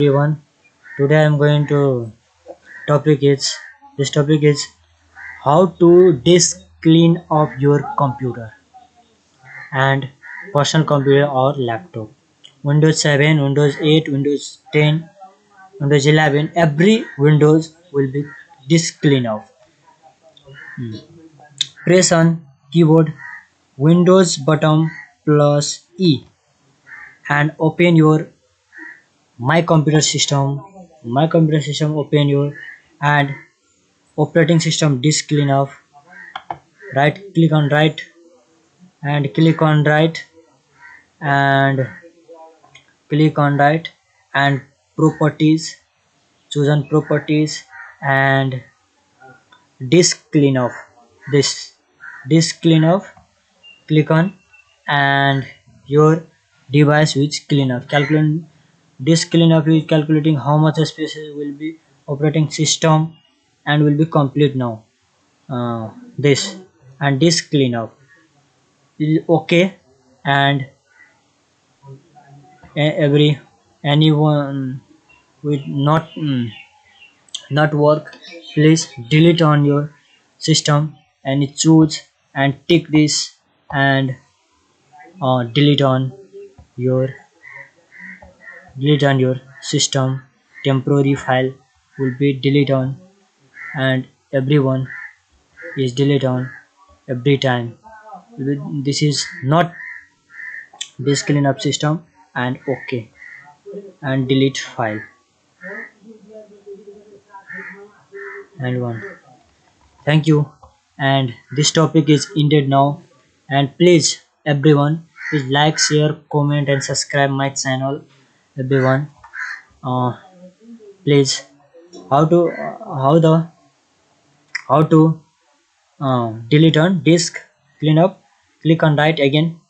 Everyone, today I am going to topic is this topic is how to disk clean of your computer and personal computer or laptop. Windows 7, Windows 8, Windows 10, Windows 11, every Windows will be disk clean off. Press on keyboard Windows button plus E and open your my computer system open your and operating system disk clean off. Right click on right and click on right and click on right and properties, choose on properties and disk clean off. This disk clean off, click on and your device which clean off. Calculate disk clean off is calculating how much space will be operating system and will be complete now. This and disk clean off is okay, and every anyone with not work, please delete on your system and choose and tick this and delete on your system. Temporary file will be delete on and everyone is delete on every time. This is not disk cleanup system and okay and delete file and one. Thank you, and this topic is ended now, and please everyone, please like, share, comment and subscribe my channel. Everyone, uh, please how to how to delete on disk cleanup. Click on right again,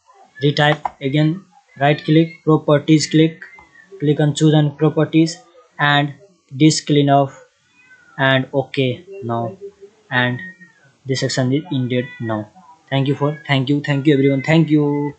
retype again, right click properties, click on choose on properties and disk clean off and okay now, and this section is ended now. Thank you everyone, thank you.